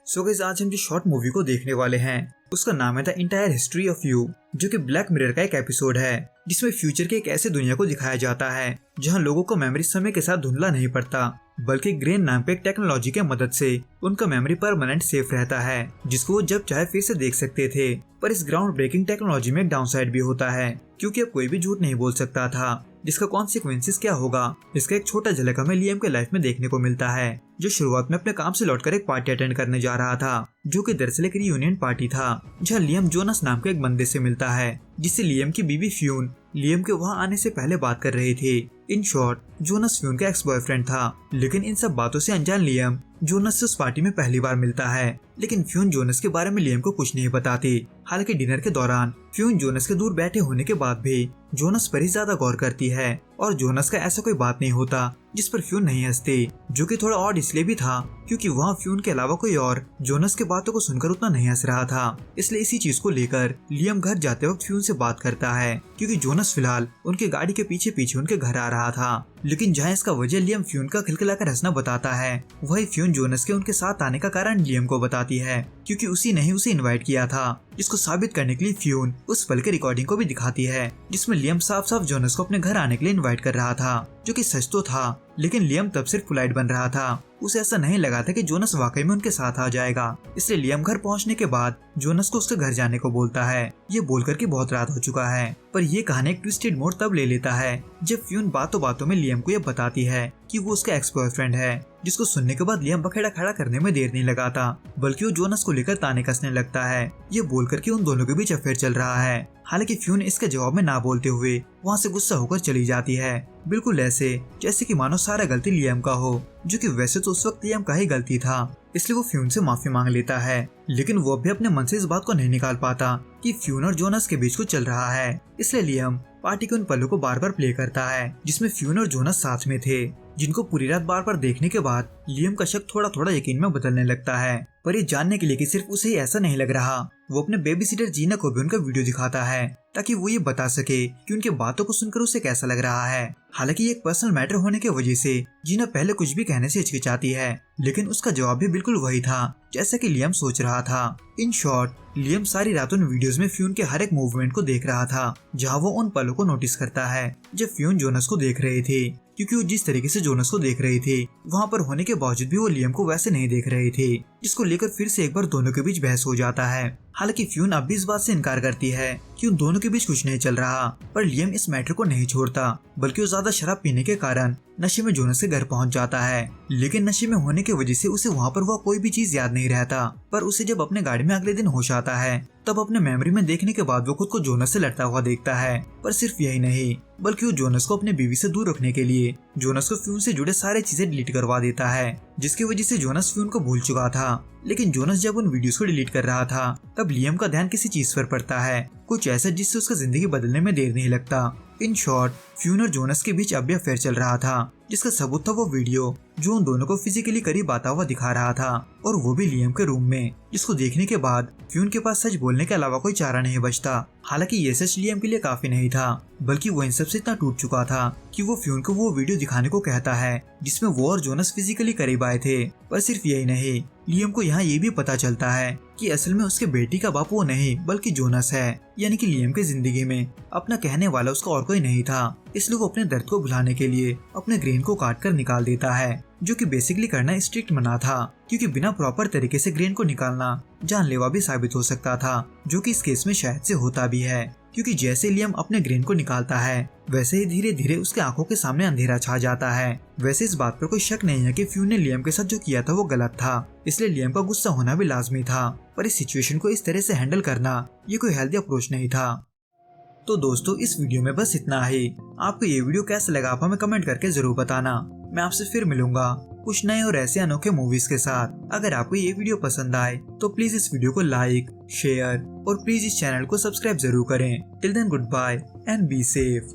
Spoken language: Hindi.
सो गाइस आज हम जो शॉर्ट मूवी को देखने वाले हैं उसका नाम है the entire history of you, जो कि ब्लैक मिरर का एक एपिसोड है जिसमें फ्यूचर के एक ऐसे दुनिया को दिखाया जाता है जहां लोगों को मेमोरी समय के साथ धुंधला नहीं पड़ता, बल्कि ग्रेन नाम पे एक टेक्नोलॉजी के मदद से उनका मेमोरी परमानेंट सेफ रहता है, जिसको वो जब चाहे फिर से देख सकते थे। पर इस ग्राउंड ब्रेकिंग टेक्नोलॉजी में एक डाउन साइड भी होता है, क्योंकि अब कोई भी झूठ नहीं बोल सकता था, जिसका कॉन्सिक्वेंसेस क्या होगा इसका एक छोटा झलक हमें लियम के लाइफ में देखने को मिलता है, जो शुरुआत में अपने काम से लौटकर एक पार्टी अटेंड करने जा रहा था, जो कि दरअसल एक रियूनियन पार्टी था, जहां लियम जोनस नाम के एक बंदे से मिलता है, जिससे लियम की बीवी फ्यून लियम के वहां आने से पहले बात कर रही थी। इन शॉर्ट जोनस फ्यून का एक्स बॉयफ्रेंड था, लेकिन इन सब बातों से अनजान लियम जोनस से उस पार्टी में पहली बार मिलता है, लेकिन फ्यून जोनस के बारे में लियम को कुछ नहीं बताती। हालांकि डिनर के दौरान फ्यून जोनस के दूर बैठे होने के बाद भी जोनस पर ही ज्यादा गौर करती है, और जोनस का ऐसा कोई बात नहीं होता जिस पर फ्यून नहीं हंसती, जो कि थोड़ा ऑड इसलिए भी था क्योंकि वहाँ फ्यून के अलावा कोई और जोनस के बातों को सुनकर उतना नहीं हंस रहा था। इसलिए इसी चीज को लेकर लियम घर जाते वक्त फ्यून से बात करता है, क्योंकि जोनस फिलहाल उनकी गाड़ी के पीछे पीछे उनके घर आ रहा था। लेकिन जहाँ इसका वजह लियम फ्यून का खिलखिलाकर हंसना बताता है, वही फ्यून जोनस के उनके साथ आने का कारण लियम को बताती है, क्योंकि उसी ने ही उसे इनवाइट किया था, जिसको साबित करने के लिए फ्यून उस पल के रिकॉर्डिंग को भी दिखाती है, जिसमें लियम साफ साफ जोनस को अपने घर आने के लिए इनवाइट कर रहा था, जो कि सच तो था, लेकिन लियम तब सिर्फ पोलाइट बन रहा था। उसे ऐसा नहीं लगा था कि जोनस वाकई में उनके साथ आ जाएगा। इसलिए लियम घर पहुंचने के बाद जोनस को उसके घर जाने को बोलता है, ये बोलकर कि बहुत रात हो चुका है। पर ये कहानी एक ट्विस्टेड मोड़ तब ले लेता है जब फ्यून बातों बातों में लियम को ये बताती है कि वो उसका एक्स बॉयफ्रेंड है, जिसको सुनने के बाद लियम बखेड़ा खड़ा करने में देर नहीं लगाता, बल्कि वो जोनस को लेकर ताने कसने लगता है, ये बोलकर कि उन दोनों के बीच अफेयर चल रहा है। हालांकि फ्यून इसके जवाब में ना बोलते हुए वहाँ से गुस्सा होकर चली जाती है, बिल्कुल ऐसे जैसे कि मानो सारा गलती लियम का हो, जो कि वैसे तो उस वक्त लियम का ही गलती था। इसलिए वो फ्यून से माफी मांग लेता है, लेकिन वो भी अपने मन से इस बात को नहीं निकाल पाता कि फ्यून और जोनस के बीच कुछ चल रहा है। इसलिए लियम पार्टी के उन पलों को बार बार प्ले करता है जिसमें फ्यून और जोनस साथ में थे, जिनको पूरी रात बार बार देखने के बाद लियम का शक थोड़ा थोड़ा यकीन में बदलने लगता है। पर ये जानने के लिए कि सिर्फ उसे ही ऐसा नहीं लग रहा, वो अपने बेबी सीटर जीना को भी उनका वीडियो दिखाता है, ताकि वो ये बता सके कि उनके बातों को सुनकर उसे कैसा लग रहा है। हालांकि ये एक पर्सनल मैटर होने की वजह से जीना पहले कुछ भी कहने से हिचकिचाती है, लेकिन उसका जवाब भी बिल्कुल वही था जैसा कि लियम सोच रहा था। इन शॉर्ट लियम सारी रात उन वीडियोस में फ्यून के हर एक मूवमेंट को देख रहा था, जहाँ वो उन पलों को नोटिस करता है जब फ्यून जोनस को देख रही थी, क्योंकि वो जिस तरीके से जोनस को देख रही थी वहाँ पर होने के बावजूद भी वो लियम को वैसे नहीं देख रही थी, जिसको लेकर फिर से एक बार दोनों के बीच बहस हो जाता है। हालांकि फ्यून अब भी इस बात से इनकार करती है कि उन दोनों के बीच कुछ नहीं चल रहा, पर लियम इस मैटर को नहीं छोड़ता, बल्कि वो ज्यादा शराब पीने के कारण नशे में जोनस के घर पहुंच जाता है। लेकिन नशे में होने की वजह से उसे वहाँ पर वह कोई भी चीज याद नहीं रहता, पर उसे जब अपने गाड़ी में अगले दिन होश आता है तब अपने मेमोरी में देखने के बाद वो खुद को जोनस से लड़ता हुआ देखता है। पर सिर्फ यही नहीं, बल्कि वो जोनस को अपने बीवी से दूर रखने के लिए जोनस को फ्यून से जुड़े सारे चीजें डिलीट करवा देता है, जिसकी वजह से जोनस फ्यून को भूल चुका था। लेकिन जोनस जब उन वीडियोस को डिलीट कर रहा था तब लियम का ध्यान किसी चीज पर पड़ता है, कुछ ऐसा जिससे उसका जिंदगी बदलने में देर नहीं लगता। इन शॉर्ट फ्यून और जोनस के बीच अब भी अफेयर चल रहा था, जिसका सबूत था वो वीडियो जो उन दोनों को फिजिकली करीब आता हुआ दिखा रहा था, और वो भी लियम के रूम में, जिसको देखने के बाद फ्यून के पास सच बोलने के अलावा कोई चारा नहीं बचता। हालांकि ये सच लियम के लिए काफी नहीं था, बल्कि वो इन सब से इतना टूट चुका था कि वो फ्यून को वो वीडियो दिखाने को कहता है जिसमें वो और जोनस फिजिकली करीब आए थे। पर सिर्फ यही नहीं, लियम को यहाँ ये भी पता चलता है कि असल में उसके बेटी का बाप वो नहीं बल्कि जोनस है, यानी कि लियम की जिंदगी में अपना कहने वाला उसका और कोई नहीं था। इसलिए वो अपने दर्द को भुलाने के लिए अपने ग्रेन को काट कर निकाल देता है, जो कि बेसिकली करना स्ट्रिक्ट मना था, क्योंकि बिना प्रॉपर तरीके से ग्रेन को निकालना जानलेवा भी साबित हो सकता था, जो कि इस केस में शायद से होता भी है, क्योंकि जैसे लियम अपने ग्रेन को निकालता है वैसे ही धीरे धीरे उसके आंखों के सामने अंधेरा छा जाता है। वैसे इस बात पर कोई शक नहीं है कि फ्यून ने लियम के साथ जो किया था वो गलत था, इसलिए लियम का गुस्सा होना भी लाजमी था, पर इस सिचुएशन को इस तरह से हैंडल करना ये कोई हेल्दी अप्रोच नहीं था। तो दोस्तों इस वीडियो में बस इतना ही। आपको ये वीडियो कैसा लगा आप हमें कमेंट करके जरूर बताना। मैं आपसे फिर मिलूंगा कुछ नए और ऐसे अनोखे मूवीज के साथ। अगर आपको ये वीडियो पसंद आए तो प्लीज इस वीडियो को लाइक, शेयर और प्लीज इस चैनल को सब्सक्राइब जरूर करें। Till then goodbye and be safe.